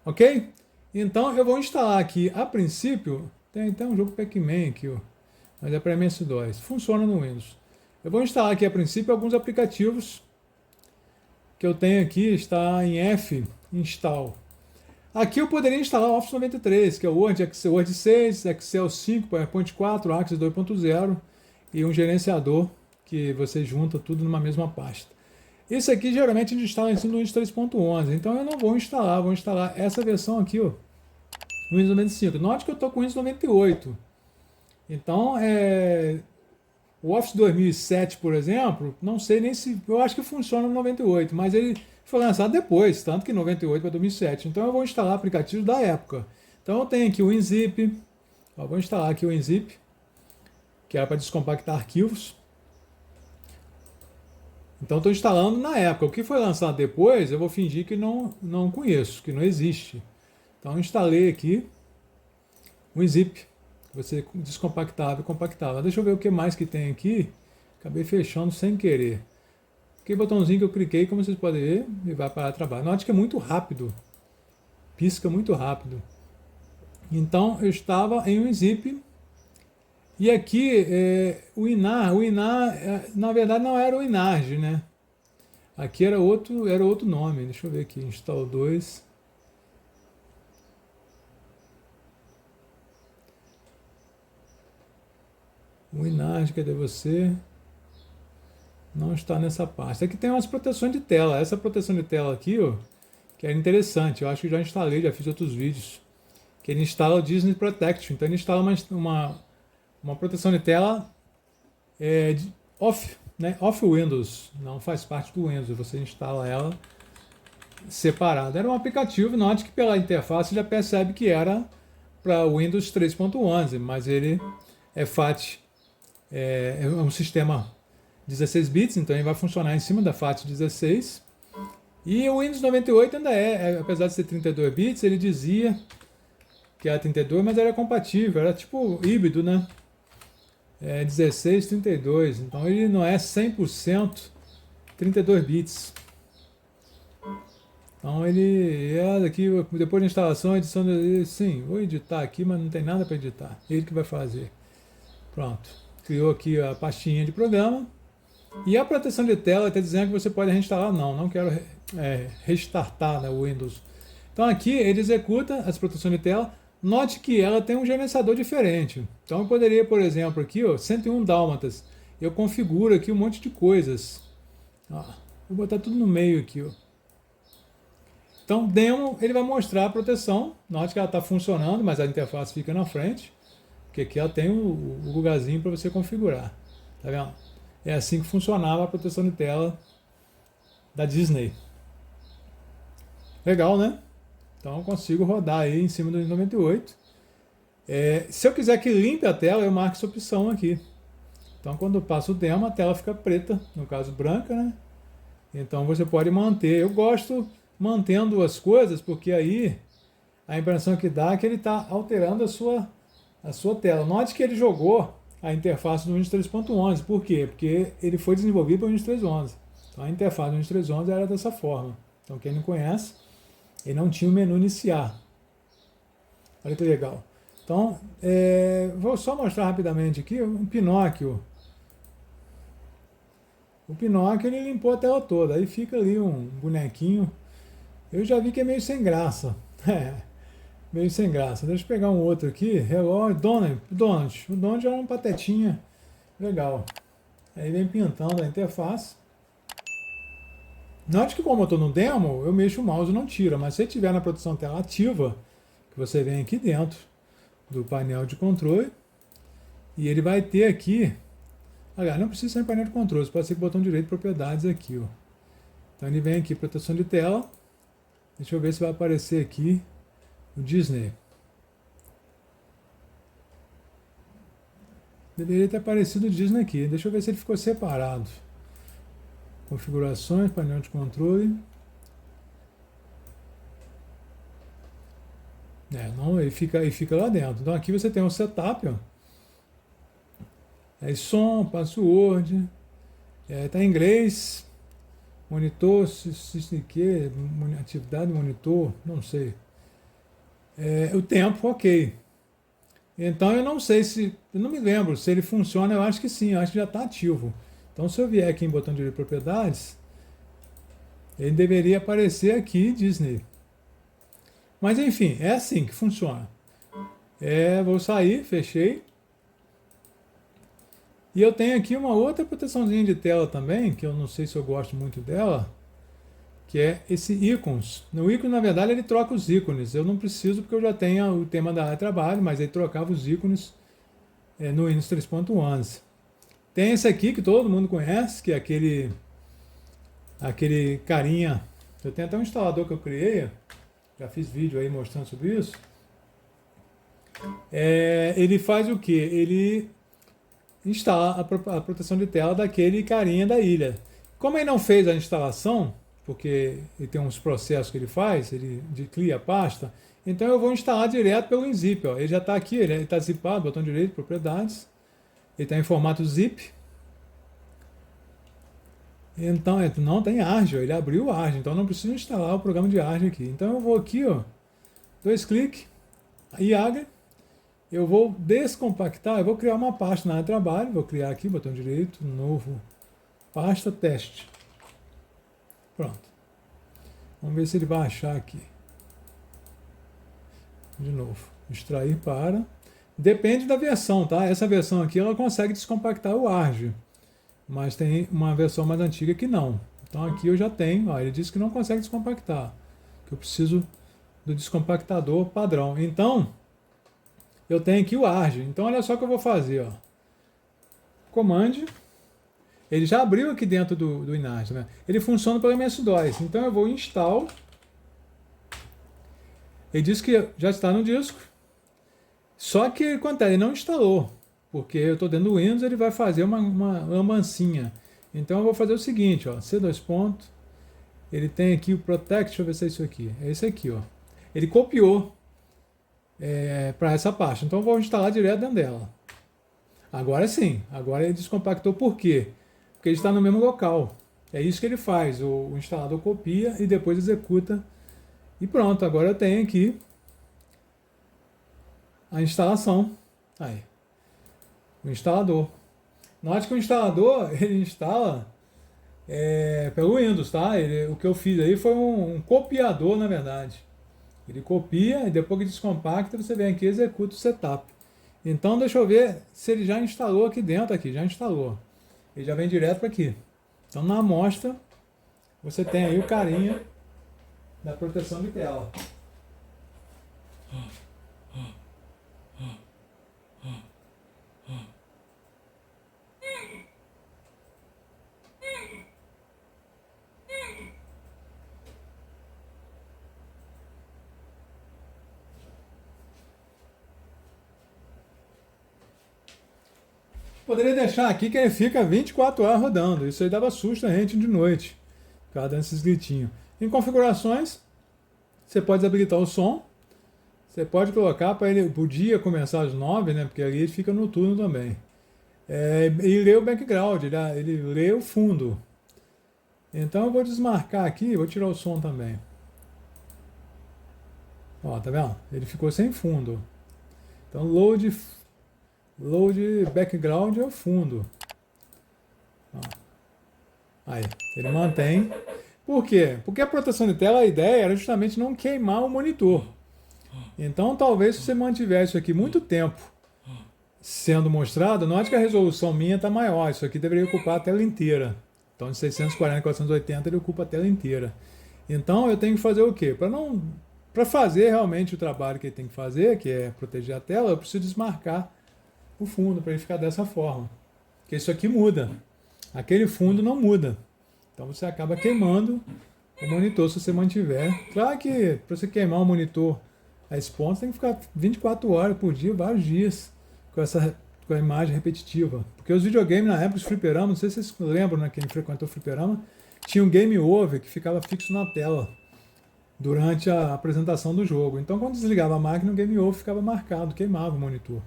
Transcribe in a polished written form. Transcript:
Ok? Então eu vou instalar aqui, a princípio, tem até um jogo Pac-Man aqui, ó, mas é para MS-DOS, funciona no Windows. Eu vou instalar aqui a princípio alguns aplicativos que eu tenho aqui, está em F, install. Aqui eu poderia instalar o Office 93, que é o Word, Excel, Word 6, Excel 5, PowerPoint 4, Access 2.0 e um gerenciador que você junta tudo numa mesma pasta. Isso aqui geralmente a gente instala em cima do Windows 3.11, então eu não vou instalar, vou instalar essa versão aqui, ó, no Windows 95. Note que eu estou com o Windows 98. Então, o Office 2007, por exemplo, não sei nem se. Eu acho que funciona no 98, mas ele foi lançado depois, tanto que 98 para 2007. Então eu vou instalar aplicativos da época. Então eu tenho aqui o WinZip. Vou instalar aqui o WinZip, que é para descompactar arquivos. Então estou instalando na época. O que foi lançado depois, eu vou fingir que não conheço, que não existe. Então eu instalei aqui o WinZip. Você descompactava e compactava. Deixa eu ver o que mais que tem aqui. Acabei fechando sem querer. Aquele botãozinho que eu cliquei, como vocês podem ver, e vai para trabalho. Note que é muito rápido. Pisca muito rápido. Então eu estava em um zip. E aqui o Inar, na verdade não era o Inarge, né? Aqui era outro nome. Deixa eu ver aqui, install 2. O Inarge, cadê você? Não está nessa pasta. Aqui tem umas proteções de tela. Essa proteção de tela aqui, ó, que é interessante. Eu acho que já instalei, já fiz outros vídeos. Que ele instala o Disney Protection. Então ele instala uma proteção de tela off, né? Off Windows. Não faz parte do Windows. Você instala ela separada. Era um aplicativo, note que pela interface já percebe que era para Windows 3.11, mas ele é FAT, é um sistema 16 bits, então ele vai funcionar em cima da FAT 16. E o Windows 98 ainda apesar de ser 32 bits, ele dizia que era 32, mas era compatível, era tipo híbrido, né? 16, 32, então ele não é 100% 32 bits. Então ele é aqui, depois da instalação, edição, sim, vou editar aqui, mas não tem nada para editar, ele que vai fazer. Pronto, criou aqui a pastinha de programa. E a proteção de tela está dizendo que você pode reinstalar. Não quero restartar, né, o Windows. Então aqui ele executa as proteções de tela. Note que ela tem um gerenciador diferente. Então eu poderia, por exemplo, aqui, ó, 101 dálmatas. Eu configuro aqui um monte de coisas. Ó, vou botar tudo no meio aqui. Ó. Então, demo, ele vai mostrar a proteção. Note que ela está funcionando, mas a interface fica na frente. Porque aqui ela tem o lugarzinho para você configurar. Tá vendo? É assim que funcionava a proteção de tela da Disney. Legal, né? Então eu consigo rodar aí em cima do 98. Se eu quiser que limpe a tela, eu marco essa opção aqui. Então quando eu passo o demo, a tela fica preta, no caso branca, né? Então você pode manter. Eu gosto mantendo as coisas, porque aí a impressão que dá é que ele está alterando a sua tela. Note que ele jogou a interface do Windows 3.11. Por quê? Porque ele foi desenvolvido para o Windows 3.11. Então a interface do Windows 3.11 era dessa forma. Então quem não conhece, ele não tinha o menu iniciar. Olha que legal. Então, vou só mostrar rapidamente aqui um Pinóquio. O Pinóquio ele limpou a tela toda. Aí fica ali um bonequinho. Eu já vi que é meio sem graça. Meio sem graça. Deixa eu pegar um outro aqui. Relógio. Donald. O Donald era um patetinha. Legal. Aí vem pintando a interface. Note que como eu estou no demo, eu mexo o mouse e não tira. Mas se tiver na produção tela ativa, que você vem aqui dentro do painel de controle, e ele vai ter aqui. Aliás, não precisa ser em painel de controle, pode ser com o botão direito propriedades aqui. Ó. Então ele vem aqui, proteção de tela. Deixa eu ver se vai aparecer aqui o Disney. Deveria ter aparecido o Disney aqui. Deixa eu ver se ele ficou separado. Configurações, painel de controle. Não, ele fica lá dentro. Então aqui você tem um setup, ó. Aí som, password. Tá em inglês. Monitor, atividade monitor, não sei. o tempo, ok. Então eu não sei se, eu não me lembro se ele funciona, eu acho que sim, eu acho que já está ativo. Então se eu vier aqui em botão de propriedades, ele deveria aparecer aqui Disney. Mas enfim, é assim que funciona. Vou sair, fechei. E eu tenho aqui uma outra proteçãozinha de tela também, que eu não sei se eu gosto muito dela, que é esse ícones. No ícone, na verdade, ele troca os ícones. Eu não preciso porque eu já tenho o tema da área de trabalho, mas ele trocava os ícones no Windows 3.11. Tem esse aqui que todo mundo conhece, que é aquele carinha. Eu tenho até um instalador que eu criei, já fiz vídeo aí mostrando sobre isso. Ele faz o que? Ele instala a proteção de tela daquele carinha da ilha. Como ele não fez a instalação, porque ele tem uns processos que ele faz, ele cria a pasta, então eu vou instalar direto pelo WinZip. Ó. Ele já está aqui, ele está zipado, botão direito, propriedades. Ele está em formato zip. Então, não tem Argio, ele abriu o Argio, então não preciso instalar o programa de Argio aqui. Então eu vou aqui, ó, 2 cliques, IAGA, eu vou descompactar, eu vou criar uma pasta na área de trabalho, vou criar aqui, botão direito, novo, pasta, teste. Pronto. Vamos ver se ele vai achar aqui. De novo, extrair para. Depende da versão, tá? Essa versão aqui, ela consegue descompactar o Argio. Mas tem uma versão mais antiga que não. Então aqui eu já tenho, ó, ele disse que não consegue descompactar, que eu preciso do descompactador padrão. Então, eu tenho aqui o Argio. Então olha só o que eu vou fazer. Ó. Command, ele já abriu aqui dentro do Inarge, né? Ele funciona pelo MS-DOS. Então eu vou em install. Ele diz que já está no disco. Só que acontece, ele não instalou. Porque eu estou dentro do Windows, ele vai fazer uma lambancinha. Então eu vou fazer o seguinte, ó, C2 ponto, ele tem aqui o Protect, deixa eu ver se é isso aqui. É esse aqui, ó. Ele copiou para essa pasta. Então eu vou instalar direto dentro dela. Agora sim, agora ele descompactou por quê? Porque ele está no mesmo local. É isso que ele faz, o instalador copia e depois executa. E pronto, agora eu tenho aqui a instalação. Aí. O instalador. Note que o instalador, ele instala pelo Windows, tá? O que eu fiz aí foi um copiador, na verdade. Ele copia e depois que descompacta, você vem aqui e executa o setup. Então, deixa eu ver se ele já instalou aqui dentro, já instalou. Ele já vem direto para aqui. Então, na amostra, você tem aí o carinha da proteção de tela. Poderia deixar aqui que ele fica 24 horas rodando. Isso aí dava susto a gente de noite. Ficava dando esses gritinhos. Em configurações, você pode desabilitar o som. Você pode colocar para ele o dia começar às 9, né? Porque ali ele fica noturno também. E lê o background, ele lê o fundo. Então eu vou desmarcar aqui, vou tirar o som também. Ó, tá vendo? Ele ficou sem fundo. Então load background é o fundo. Ó. Aí, ele mantém. Por quê? Porque a proteção de tela, a ideia era justamente não queimar o monitor. Então, talvez se você mantiver isso aqui muito tempo sendo mostrado, note que a resolução minha está maior. Isso aqui deveria ocupar a tela inteira. Então, de 640 a 480 ele ocupa a tela inteira. Então, eu tenho que fazer o quê? Para fazer realmente o trabalho que ele tem que fazer, que é proteger a tela, eu preciso desmarcar o fundo para ele ficar dessa forma. Porque isso aqui muda. Aquele fundo não muda. Então você acaba queimando o monitor se você mantiver. Claro que para você queimar o monitor a esse ponto, você tem que ficar 24 horas por dia, vários dias, com a imagem repetitiva. Porque os videogames na época, os fliperamas, não sei se vocês lembram, né, quem frequentou o fliperama, tinha um game over que ficava fixo na tela durante a apresentação do jogo. Então quando desligava a máquina, o game over ficava marcado, queimava o monitor.